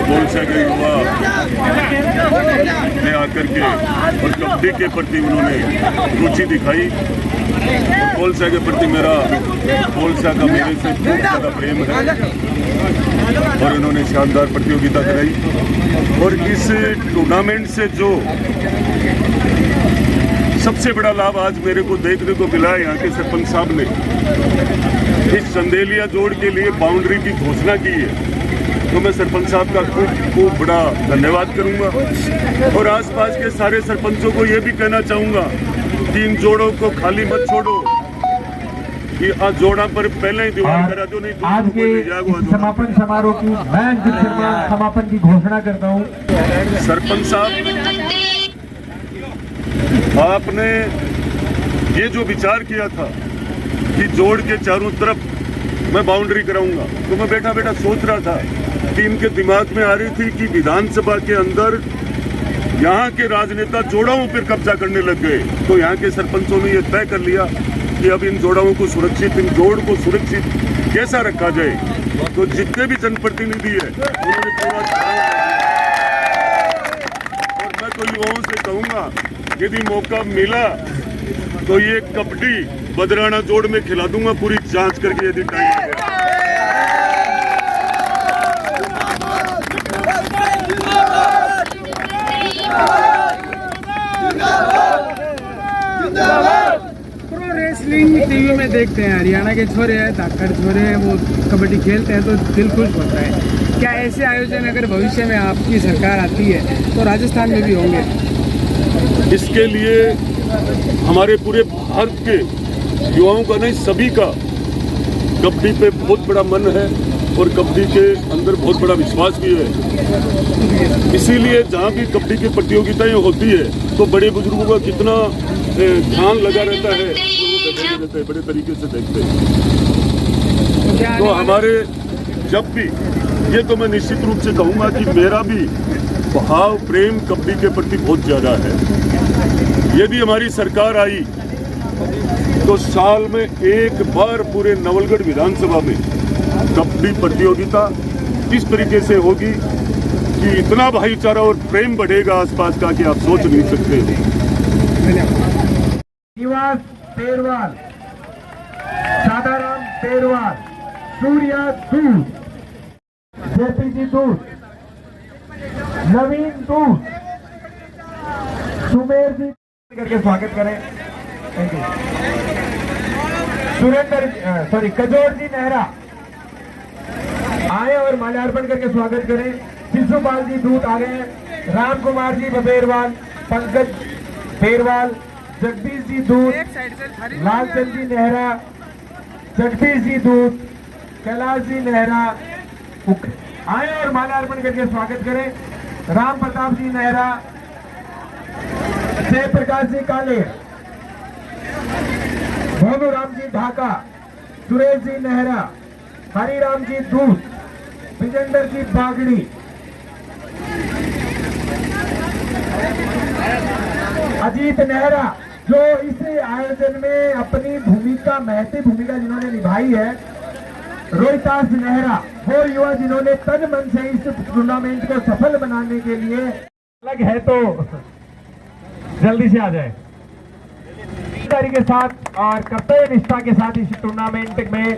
बोलसा के युवा ने आकर के और कबड्डी के प्रति उन्होंने रुचि दिखाई। बोलसा के प्रति मेरा बोलसा का मेरे से बहुत ज़्यादा प्रेम है और इन्होंने शानदार प्रतियोगिता कराई। और इस टूर्नामेंट से जो सबसे बड़ा लाभ आज मेरे को देखने को मिला है, यहाँ के सरपंच साहब ने इस चंदेलिया जोड़ के लिए बाउंड्री की घोषणा की है, तो मैं सरपंच साहब का खूब बड़ा धन्यवाद करूंगा। और आसपास के सारे सरपंचों को ये भी कहना चाहूंगा कि इन जोड़ों को खाली मत छोड़ो, कि आज जोड़ा पर पहले ही दीवार करा दो, नहीं आज के समापन समारोह की मैं समापन की घोषणा करता हूँ। सरपंच साहब, आपने ये जो विचार किया था कि जोड़ के चारों तरफ मैं बाउंड्री कराऊंगा, तो मैं बैठा बैठा सोच रहा था कि इनके दिमाग में आ रही थी कि विधानसभा के अंदर यहाँ के राजनेता जोड़ाओं पर कब्जा करने लग गए, तो यहाँ के सरपंचों ने यह तय कर लिया कि अब इन जोड़ाओं को सुरक्षित, इन जोड़ को सुरक्षित कैसा रखा जाए। तो जितने भी जनप्रतिनिधि है उन्होंने पूरा और मैं तो युवाओं से कहूँगा, यदि मौका मिला तो ये कबड्डी बदराना जोड़ में खिला दूंगा, पूरी जांच करके यदि टाइम है। प्रो रेसलिंग टीवी में देखते हैं, हरियाणा के छोरे हैं, धाकड़ छोरे हैं, वो कबड्डी खेलते हैं तो दिल खुश होता है। क्या ऐसे आयोजन अगर भविष्य में आपकी सरकार आती है तो राजस्थान में भी होंगे? इसके लिए हमारे पूरे भारत के युवाओं का नहीं, सभी का कबड्डी पे बहुत बड़ा मन है और कबड्डी के अंदर बहुत बड़ा विश्वास भी है। इसीलिए जहाँ भी कबड्डी की प्रतियोगिताएं होती है तो बड़े बुजुर्गों का कितना ध्यान लगा रहता है और वो बैठे रहते हैं, बड़े तरीके से देखते हैं। तो हमारे जब भी ये तो मैं निश्चित रूप से कहूँगा कि मेरा भी भाव प्रेम कबड्डी के प्रति बहुत ज़्यादा है। यदि हमारी सरकार आई तो साल में एक बार पूरे नवलगढ़ विधानसभा में कबड्डी प्रतियोगिता इस तरीके से होगी कि इतना भाईचारा और प्रेम बढ़ेगा आसपास का कि आप सोच नहीं सकते। निवास पेरवाल, सादाराम पेरवाल, सूर्या दूत, जेपीजी दूत, नवीन दूत, सुमेर जी करके स्वागत करें। Thank you. कजोर जी नेहरा आए और माल्यार्पण करके स्वागत करें। शिशुपाल जी दूत आ गए हैं। राम कुमार जी बबेरवाल, पंकज बेरवाल, जगदीश जी दूत, लालचंद जी नेहरा, जगदीश जी दूत, कैलाश जी नेहरा आए और माल्यार्पण करके स्वागत करें। राम प्रताप जी नेहरा, जय प्रकाश जी काले, भोनू राम जी ढाका, सुरेश जी नेहरा, हरिराम जी दूत, विजेंद्र जी बागड़ी, अजीत नेहरा जो इस आयोजन में अपनी भूमिका, महती भूमिका जिन्होंने निभाई है। रोहितास नेहरा वो युवा जिन्होंने तन मन से इस टूर्नामेंट को सफल बनाने के लिए अलग है, तो जल्दी से आ जाए के साथ और कर्तव्य निष्ठा के साथ इस टूर्नामेंट में।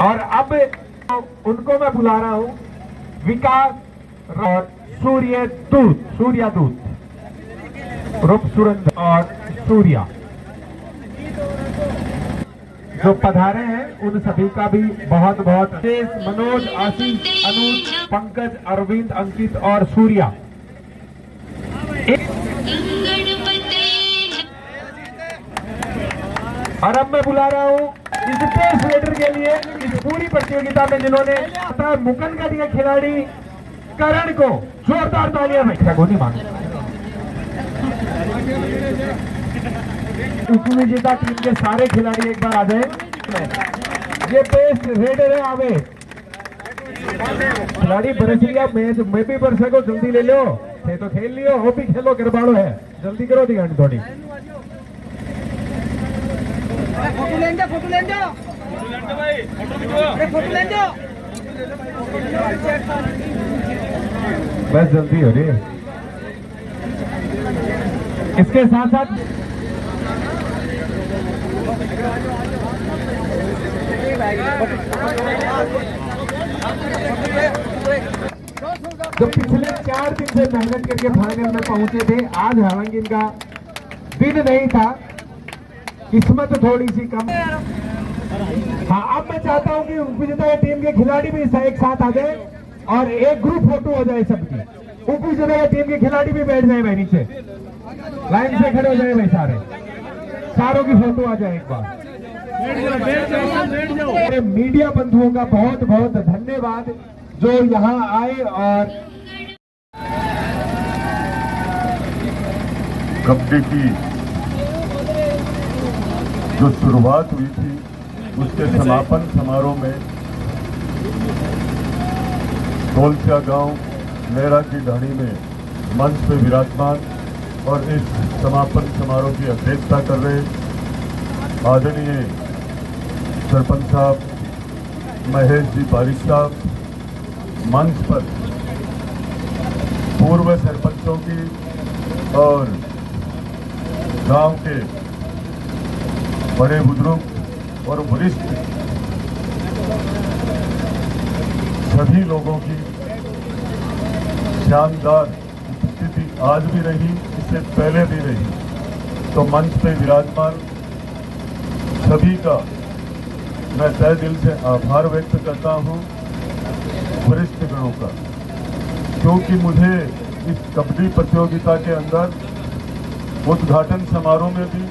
और अब उनको मैं बुला रहा हूं, विकास और सूर्या दूत, रूप सुरेंद्र और सूर्या जो पधारे हैं, उन सभी का भी बहुत बहुत मनोज, आशीष, अनुज, पंकज, अरविंद, अंकित और सूर्या। और अब मैं बुला रहा हूँ इस पेस रेडर के लिए, इस पूरी प्रतियोगिता में जिन्होंने मुकनगढ़ के खिलाड़ी करण को जोरदार तालियां में गोनी मांगी। उपविजेता टीम के सारे खिलाड़ी एक बार आ जाए। ये पेस रेडर है, आवे खिलाड़ी बरस लिया, मैच में भी बरस सको, जल्दी ले लो, थे तो खेल लियो, हो भी खेलो, गरबाड़ो है, जल्दी करो दी गाड़ी थोड़ी। फोटो लेंगे भाई, बस जल्दी हो रही है। इसके साथ साथ जो पिछले 4 दिन से मेहनत करके फाइनल में पहुंचे थे, आज हालांकि इनका दिन नहीं था, किस्मत थोड़ी सी कम। हाँ, अब मैं चाहता हूं कि उपविजेता टीम के खिलाड़ी भी एक साथ आ जाए और एक ग्रुप फोटो हो जाए सबकी। उपविजेता टीम के खिलाड़ी भी बैठ जाए भाई, नीचे लाइन से खड़े हो जाए भाई, सारों की फोटो आ जाए एक बार। मीडिया बंधुओं का बहुत बहुत धन्यवाद जो यहाँ आए। और कबड्डी की जो शुरुआत हुई थी उसके समापन समारोह में कोलसिया गांव नेहरा की ढाणी में मंच पे विराजमान और इस समापन समारोह की अध्यक्षता कर रहे आदरणीय सरपंच साहब महेश जी बारिश साहब, मंच पर पूर्व सरपंचों की और गांव के बड़े बुजुर्ग और वरिष्ठ सभी लोगों की शानदार उपस्थिति आज भी रही, इससे पहले भी रही। तो मंच पे विराजमान सभी का मैं तहे दिल से आभार व्यक्त करता हूं, वरिष्ठ गणों का, क्योंकि मुझे इस कबड्डी प्रतियोगिता के अंदर उद्घाटन समारोह में भी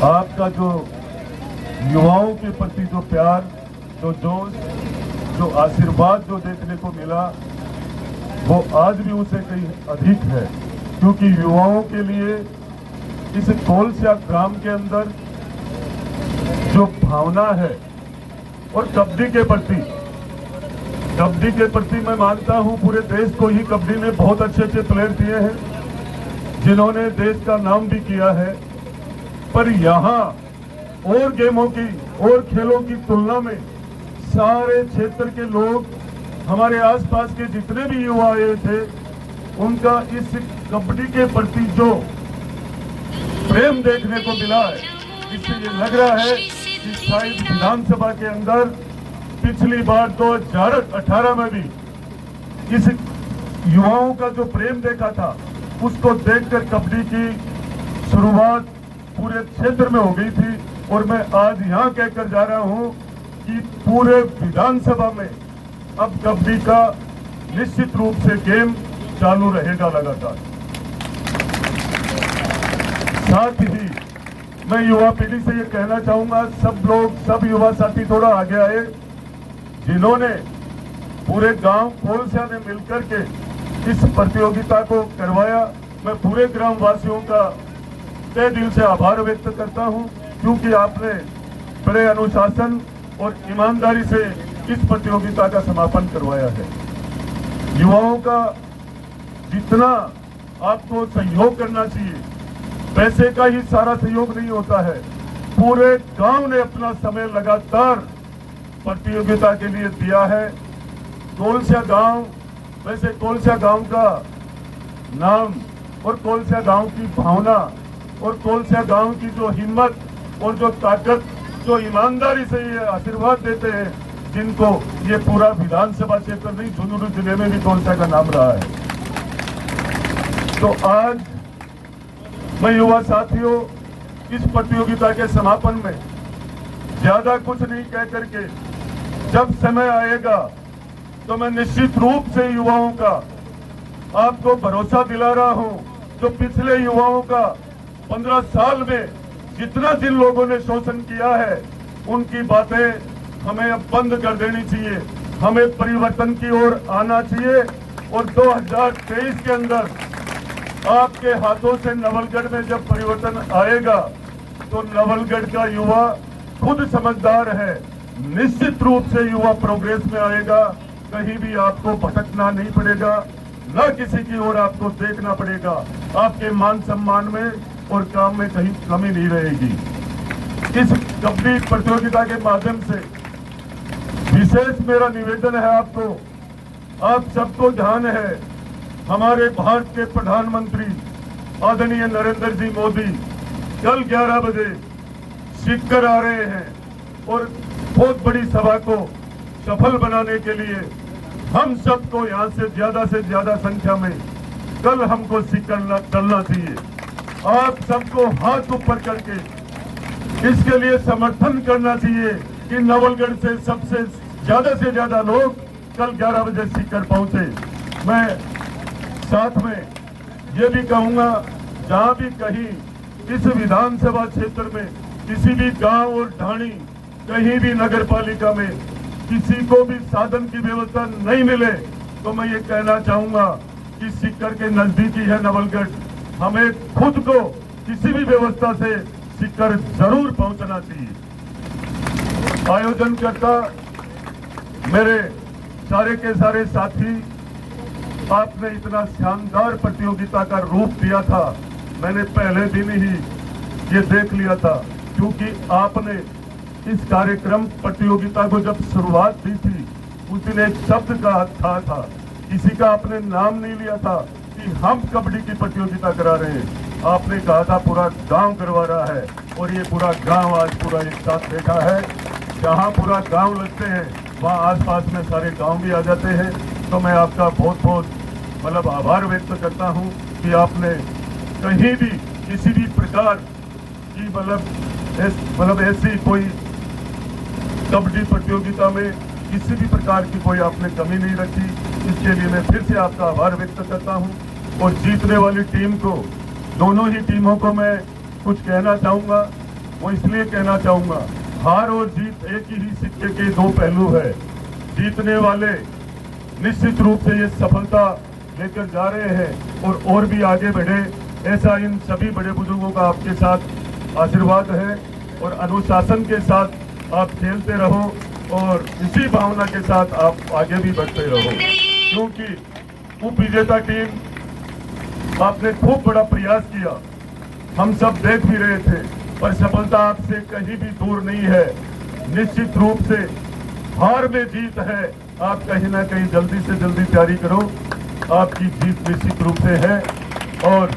आपका जो युवाओं के प्रति जो प्यार, जो जोश, जो आशीर्वाद जो देखने को मिला वो आज भी उसे कहीं अधिक है, क्योंकि युवाओं के लिए इस कोलसिया ग्राम के अंदर जो भावना है और कबड्डी के प्रति मैं मानता हूं पूरे देश को ही कबड्डी में बहुत अच्छे अच्छे प्लेयर दिए हैं जिन्होंने देश का नाम भी किया है, पर यहाँ और गेमों की और खेलों की तुलना में सारे क्षेत्र के लोग, हमारे आसपास के जितने भी युवा आए थे, उनका इस कबड्डी के प्रति जो प्रेम देखने को मिला है, इससे ये लग रहा है कि शायद विधानसभा के अंदर पिछली बार 2018 में भी इस युवाओं का जो प्रेम देखा था उसको देखकर कबड्डी की शुरुआत पूरे क्षेत्र में हो गई थी। और मैं आज यहाँ कहकर जा रहा हूँ कि पूरे विधानसभा में अब कबड्डी का निश्चित रूप से गेम चालू रहेगा लगातार। साथ ही मैं युवा पीढ़ी से ये कहना चाहूंगा, सब युवा साथी थोड़ा आगे आए, जिन्होंने पूरे गांव कोलसिया ने मिलकर के इस प्रतियोगिता को करवाया। मैं पूरे ग्राम वासियों का तहे दिल से आभार व्यक्त करता हूं, क्योंकि आपने बड़े अनुशासन और ईमानदारी से इस प्रतियोगिता का समापन करवाया है। युवाओं का जितना आपको सहयोग करना चाहिए, पैसे का ही सारा सहयोग नहीं होता है, पूरे गांव ने अपना समय लगातार प्रतियोगिता के लिए दिया है। कोलसिया गांव, वैसे कोलसिया गांव का नाम और कोलसिया गांव की भावना और कोलसिया गांव की जो हिम्मत और जो ताकत, जो ईमानदारी से ये आशीर्वाद देते हैं, जिनको ये पूरा विधानसभा क्षेत्र नहीं, झुंझुनू जिले में भी कोलसिया का नाम रहा है। तो आज मैं युवा साथियों इस प्रतियोगिता के समापन में ज्यादा कुछ नहीं कह करके, जब समय आएगा तो मैं निश्चित रूप से युवाओं का आपको भरोसा दिला रहा हूं, जो पिछले युवाओं का 15 साल में जितना जिन लोगों ने शोषण किया है, उनकी बातें हमें अब बंद कर देनी चाहिए। हमें परिवर्तन की ओर आना चाहिए और 2023 के अंदर आपके हाथों से नवलगढ़ में जब परिवर्तन आएगा तो नवलगढ़ का युवा खुद समझदार है, निश्चित रूप से युवा प्रोग्रेस में आएगा। कहीं भी आपको भटकना नहीं पड़ेगा, न किसी की ओर आपको देखना पड़ेगा। आपके मान सम्मान में और काम में कहीं कमी नहीं रहेगी। इस कबड्डी प्रतियोगिता के माध्यम से विशेष मेरा निवेदन है आपको, आप सबको ध्यान है, हमारे भारत के प्रधानमंत्री आदरणीय नरेंद्र जी मोदी कल 11 बजे सीकर आ रहे हैं और बहुत बड़ी सभा को सफल बनाने के लिए हम सबको यहाँ से ज्यादा संख्या में कल हमको सीकर चलना चाहिए। आप सबको हाथ ऊपर करके इसके लिए समर्थन करना चाहिए कि नवलगढ़ से ज्यादा लोग कल 11 बजे सीकर पहुंचे। मैं साथ में ये भी कहूंगा, जहां भी कहीं इस विधानसभा क्षेत्र में किसी भी गांव और ढाणी, कहीं भी नगर पालिका में किसी को भी साधन की व्यवस्था नहीं मिले तो मैं ये कहना चाहूंगा कि सीकर के नजदीकी है नवलगढ़, हमें खुद को किसी भी व्यवस्था से सीकर जरूर पहुंचना चाहिए। आयोजनकर्ता मेरे सारे के सारे साथी, आपने इतना शानदार प्रतियोगिता का रूप दिया था, मैंने पहले दिन ही ये देख लिया था, क्योंकि आपने इस कार्यक्रम प्रतियोगिता को जब शुरुआत दी थी उस दिन एक शब्द का था, किसी का आपने नाम नहीं लिया था कि हम कबड्डी की प्रतियोगिता करा रहे हैं, आपने कहा था पूरा गांव करवा रहा है। और ये पूरा गांव आज पूरा एक साथ बैठा है। जहां पूरा गांव लगते हैं वहां आसपास में सारे गांव भी आ जाते हैं। तो मैं आपका बहुत बहुत आभार व्यक्त करता हूं कि आपने कहीं भी किसी भी प्रकार की ऐसी कोई कबड्डी प्रतियोगिता में किसी भी प्रकार की कोई आपने कमी नहीं रखी। इसके लिए मैं फिर से आपका आभार व्यक्त करता हूं। और जीतने वाली टीम को, दोनों ही टीमों को मैं कुछ कहना चाहूंगा। वो इसलिए कहना चाहूंगा, हार और जीत एक ही सिक्के के दो पहलू है। जीतने वाले निश्चित रूप से ये सफलता लेकर जा रहे हैं और भी आगे बढ़े, ऐसा इन सभी बड़े बुजुर्गों का आपके साथ आशीर्वाद है। और अनुशासन के साथ आप खेलते रहो और इसी भावना के साथ आप आगे भी बढ़ते रहो, क्योंकि उप विजेता टीम आपने खूब बड़ा प्रयास किया, हम सब देख भी रहे थे, पर सफलता आपसे कहीं भी दूर नहीं है। निश्चित रूप से हार में जीत है, आप कहीं ना कहीं जल्दी से जल्दी तैयारी करो, आपकी जीत निश्चित रूप से है। और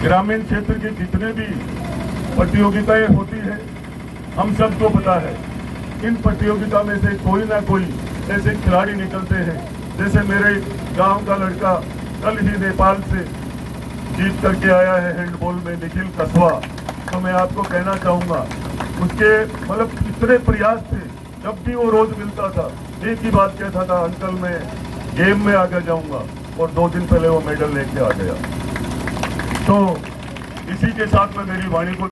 ग्रामीण क्षेत्र के जितने भी प्रतियोगिताएं होती है, हम सबको पता है, इन प्रतियोगिता में से कोई ना कोई ऐसे खिलाड़ी निकलते हैं। जैसे मेरे गांव का लड़का कल ही नेपाल से जीत करके आया है हैंडबॉल में, निखिल कसवा। तो मैं आपको कहना चाहूंगा, उसके इतने प्रयास थे, जब भी वो रोज मिलता था एक ही बात कहता था, अंकल मैं गेम में आगे जाऊंगा। और 2 दिन पहले वो मेडल लेके आ गया। तो इसी के साथ मैं मेरी वाणी को